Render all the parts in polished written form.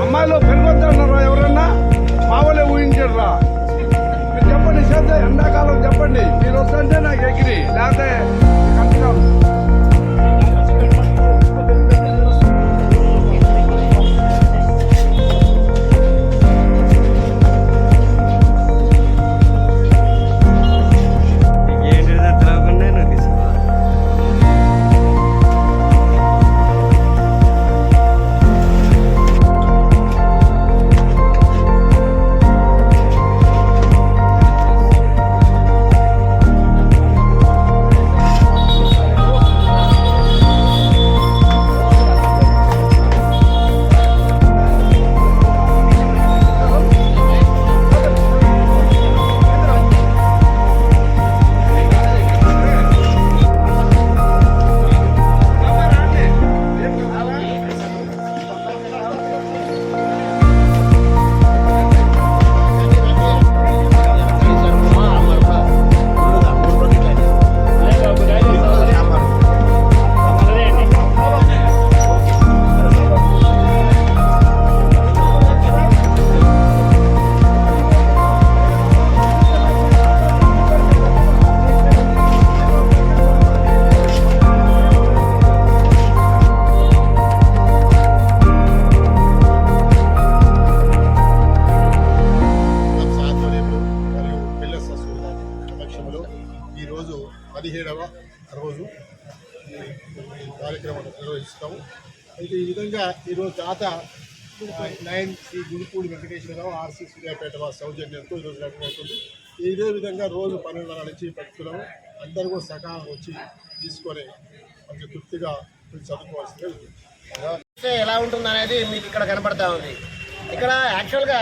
అమ్మాయిలో పెరుగొద్దన్నారా ఎవరన్నా? మా వాళ్ళే ఊహించారా? మీరు చెప్పండి, చేస్తే ఎండాకాలం చెప్పండి. మీరు వస్తుంటే నాకు ఎగిరి, లేకపోతే కష్టం. ఈరోజు 17వ రోజు కార్యక్రమం నిర్వహిస్తాము. అయితే ఈ విధంగా ఈరోజు దాత 9 శ్రీ గుడిపూడి వెంకటేశ్వరరావు ఆర్సీ సూర్యాపేట వారి సౌజన్యంతో ఈరోజు జరగబోతుంది. ఇదే విధంగా రోజు 12 నుంచి పెట్టుకున్నాము. అందరూ కూడా సకాలం వచ్చి తీసుకొని కొంచెం తృప్తిగా చదువుకోవాల్సిందే. ఎలా ఉంటుంది అనేది మీకు ఇక్కడ కనపడతా ఉంది. ఇక్కడ యాక్చువల్గా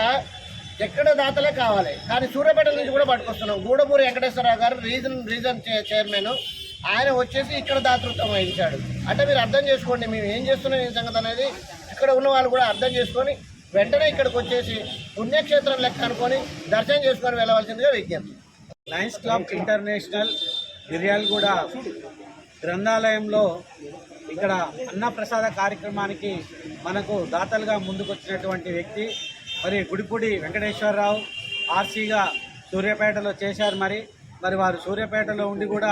ఎక్కడ దాతలే కావాలి, కానీ సూర్యాపేట నుంచి కూడా పట్టుకొస్తున్నాం. గూడపూరి వెంకటేశ్వరరావు గారు రీజన్ చైర్మన్, ఆయన వచ్చేసి ఇక్కడ దాతృత్వం వహించాడు. అంటే మీరు అర్థం చేసుకోండి మేము ఏం చేస్తున్నాం ఈ సంగతి అనేది ఇక్కడ ఉన్న వాళ్ళు కూడా అర్థం చేసుకొని వెంటనే ఇక్కడికి వచ్చేసి పుణ్యక్షేత్రం లెక్క అనుకొని దర్శనం చేసుకొని వెళ్ళవలసిందిగా విజ్ఞప్తి. లయన్స్ క్లబ్ ఇంటర్నేషనల్ మిర్యాలగూడ గ్రంథాలయంలో ఇక్కడ అన్నప్రసాద కార్యక్రమానికి మనకు దాతలుగా ముందుకొచ్చినటువంటి వ్యక్తి మరి గుడిపూడి వెంకటేశ్వరరావు ఆర్సీగా సూర్యాపేటలో చేశారు. మరి వారు సూర్యాపేటలో ఉండి కూడా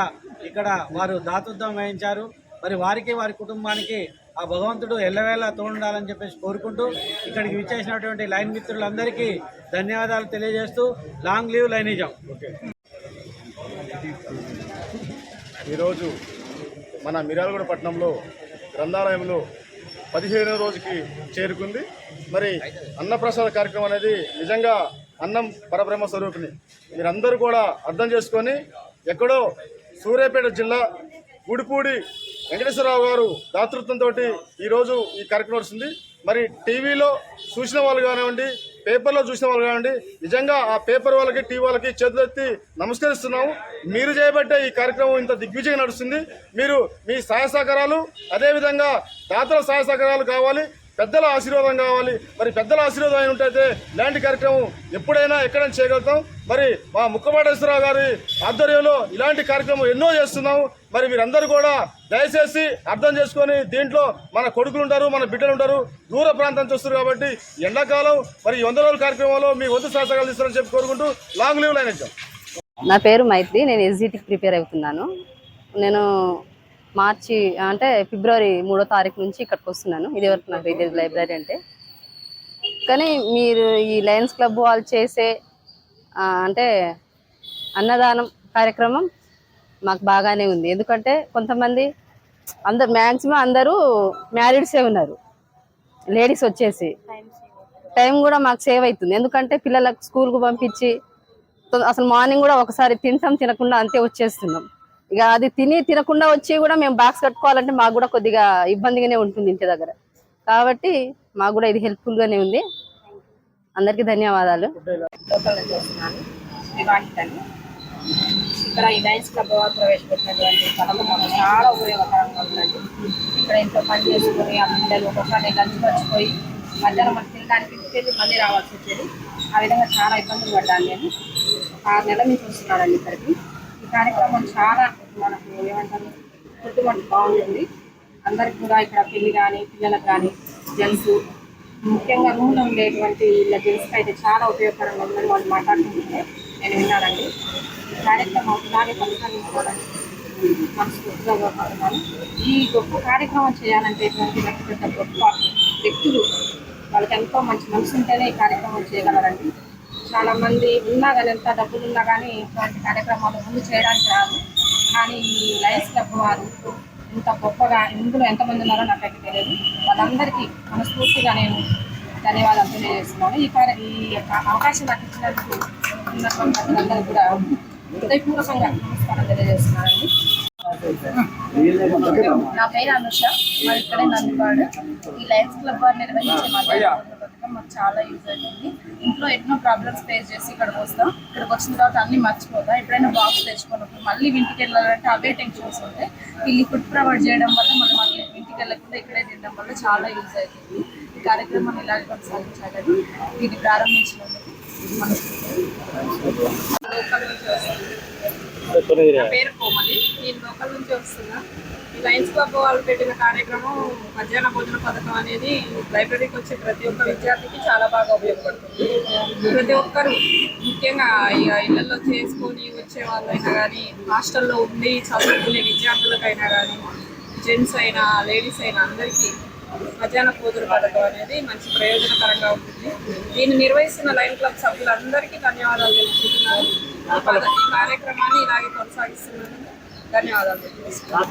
ఇక్కడ వారు దాతృత్వం వహించారు. మరి వారికి వారి కుటుంబానికి ఆ భగవంతుడు ఎల్లవేళ తోడుండాలని చెప్పేసి కోరుకుంటూ ఇక్కడికి విచ్చేసినటువంటి లైన్ మిత్రులందరికీ ధన్యవాదాలు తెలియజేస్తూ లాంగ్ లీవ్ లైనిజం. ఈరోజు మన మిర్యాలగూడ పట్టణంలో గ్రంథాలయంలో 15వ రోజుకి చేరుకుంది. మరి అన్నప్రసాద కార్యక్రమం అనేది నిజంగా అన్నం పరబ్రహ్మ స్వరూపిణి. మీరందరూ కూడా అర్థం చేసుకొని ఎక్కడో సూర్యాపేట జిల్లా గుడిపూడి వెంకటేశ్వరరావు గారు దాతృత్వంతో ఈరోజు ఈ కార్యక్రమం వస్తుంది. మరి టీవీలో చూసిన వాళ్ళు కానివ్వండి, పేపర్లో చూసిన వాళ్ళు కానివ్వండి, నిజంగా ఆ పేపర్ వాళ్ళకి టీవీ వాళ్ళకి చేతులెత్తి నమస్కరిస్తున్నాము. మీరు చేయబట్టే ఈ కార్యక్రమం ఇంత దిగ్విజయంగా నడుస్తుంది. మీరు మీ సహాయ సహకారాలు, అదేవిధంగా దాతల సహాయ సహకారాలు కావాలి, పెద్దల ఆశీర్వాదం కావాలి. మరి పెద్దల ఆశీర్వాదం అయిన ఉంటైతే ఇలాంటి కార్యక్రమం ఎప్పుడైనా ఎక్కడైనా చేయగలుగుతాం. మరి మా ముక్కమాటేశ్వరరావు గారి ఆధ్వర్యంలో ఇలాంటి కార్యక్రమం ఎన్నో చేస్తున్నాము. మరి మీరందరూ కూడా దయచేసి అర్థం చేసుకొని, దీంట్లో మన కొడుకులు ఉంటారు, మన బిడ్డలు ఉంటారు, దూర ప్రాంతం నుంచి వస్తారు కాబట్టి ఎండాకాలం మరి 100 రోజుల కార్యక్రమంలో మీ వంతు సహకారాలు ఇస్తారని చెప్పి కోరుకుంటూ లాంగ్ లీవ్ లైన్ ఇచ్చాం. నా పేరు మైత్రి. నేను ఎస్జిటికి ప్రిపేర్ అవుతున్నాను. నేను ఫిబ్రవరి 3వ తారీఖు నుంచి ఇక్కడికి వస్తున్నాను. ఇదివరకు నాకు ఇది లైబ్రరీ అంటే. కానీ మీరు ఈ లయన్స్ క్లబ్ వాళ్ళు చేసే అన్నదానం కార్యక్రమం మాకు బాగానే ఉంది. ఎందుకంటే కొంతమంది మ్యాక్సిమం అందరూ మ్యారీడ్సే ఉన్నారు. లేడీస్ వచ్చేసి టైం కూడా మాకు సేవ్ అవుతుంది. ఎందుకంటే పిల్లలకు స్కూల్కు పంపించి అసలు మార్నింగ్ కూడా ఒకసారి తినకుండా అంతే వచ్చేస్తున్నాం. ఇక అది తినకుండా వచ్చి కూడా మేము బాక్స్ కట్టుకోవాలంటే మాకు కూడా కొద్దిగా ఇబ్బందిగానే ఉంటుంది ఇంటి దగ్గర. కాబట్టి మాకు కూడా ఇది హెల్ప్ఫుల్గానే ఉంది. అందరికీ ధన్యవాదాలు. ఇక్కడ ఈ లయన్స్ క్లబ్ వారు ప్రవేశపెట్టినటువంటి పథకం మాకు చాలా ఉపయోగకరంగా ఉందండి. ఇక్కడ ఇంట్లో పని చేసుకొని ఆ పిల్లలు ఒక్కొక్కసారి లంచ్ మర్చిపోయి మధ్యాహ్నం మనకి తినడానికి ఇంటికి మళ్ళీ రావాల్సి వచ్చేది. ఆ విధంగా చాలా ఇబ్బందులు పడ్డాను. నేను 6 నెలల నుంచి వస్తున్నానండి ఇక్కడికి. ఈ కార్యక్రమం చాలా మనకు చుట్టుముట్టు బాగుంటుంది. అందరికి కూడా ఇక్కడ పెళ్లి కానీ, పిల్లలకు కానీ, జెంట్స్ ముఖ్యంగా రూమ్లో ఉండేటువంటి ఇలా జెంట్స్కి అయితే చాలా ఉపయోగకరంగా ఉందని వాళ్ళు మాట్లాడుతుంటే నేను విన్నానండి. ఈ కార్యక్రమం ఇలాగే కొనసాగించుకోవాలని మనస్ఫూర్తిగా కోరుకుంటున్నాను. ఈ గొప్ప కార్యక్రమం చేయాలంటే పెద్ద గొప్ప వ్యక్తులు, వాళ్ళకి ఎంతో మంచి మనసు ఉంటేనే ఈ కార్యక్రమం చేయగలరండి. చాలామంది ఉన్నా కానీ, ఎంత డబ్బులు ఉన్నా కానీ ఇటువంటి కార్యక్రమాలు ముందు చేయడానికి రాదు. కానీ ఈ లయన్స్ క్లబ్ వారు ఇంత గొప్పగా, ఇందులో ఎంతమంది ఉన్నారో నాకైతే తెలియదు. వాళ్ళందరికీ మనస్ఫూర్తిగా నేను ధన్యవాదాలు తెలియజేస్తున్నాను. ఈ అవకాశం నాకు ఇచ్చినందుకు ఉన్నటువంటి అందరూ కూడా హృదయపూర్వకంగా నమస్కారం తెలియజేస్తున్నానండి. నా పేరు అనుష. మరి ఇక్కడే నందిపాడు. ఈ లయన్స్ క్లబ్ వారు నిర్వహించే పథకం మాకు చాలా యూజ్ అవుతుంది. ఇంట్లో ఎన్నో ప్రాబ్లమ్స్ ఫేస్ చేసి ఇక్కడికి వస్తాం. ఇక్కడికి వచ్చిన తర్వాత అన్ని మర్చిపోతాం. ఎప్పుడైనా బాక్స్ తెచ్చుకున్నప్పుడు మళ్ళీ ఇంటికి వెళ్ళాలంటే అవే టెన్షన్స్ ఉంటాయి. వీళ్ళు ఫుడ్ ప్రొవైడ్ చేయడం వల్ల మనం ఇంటికి వెళ్ళకుండా ఇక్కడే తినడం వల్ల చాలా యూజ్ అవుతుంది. ఈ కార్యక్రమాన్ని ఇలాగే కొనసాగించాలని దీన్ని ప్రారంభించినందుకు లోకల్ నుంచి వస్తుంది. నా పేరు కోమలి. నేను లోకల్ నుంచి వస్తున్నా. ఈ లయన్స్ క్లబ్ వాళ్ళు పెట్టిన కార్యక్రమం మధ్యాహ్న భోజన పథకం అనేది లైబ్రరీకి వచ్చే ప్రతి ఒక్క విద్యార్థికి చాలా బాగా ఉపయోగపడుతుంది. ప్రతి ఒక్కరు ముఖ్యంగా ఇళ్లలో చేసుకొని వచ్చే వాళ్ళైనా కానీ, హాస్టల్లో ఉండి చదువుకునే విద్యార్థులకైనా కానీ, జెంట్స్ అయినా లేడీస్ అయినా అందరికీ మధ్యాహ్న భోజన పథకం అనేది మంచి ప్రయోజనకరంగా ఉంటుంది. దీన్ని నిర్వహిస్తున్న లయన్స్ క్లబ్ సభ్యులందరికీ ధన్యవాదాలు తెలుపుతున్నాను. ఈ కార్యక్రమాన్ని ఇలాగే కొనసాగిస్తున్నాను. ధన్యవాదాలు తెలుపుతున్నాను.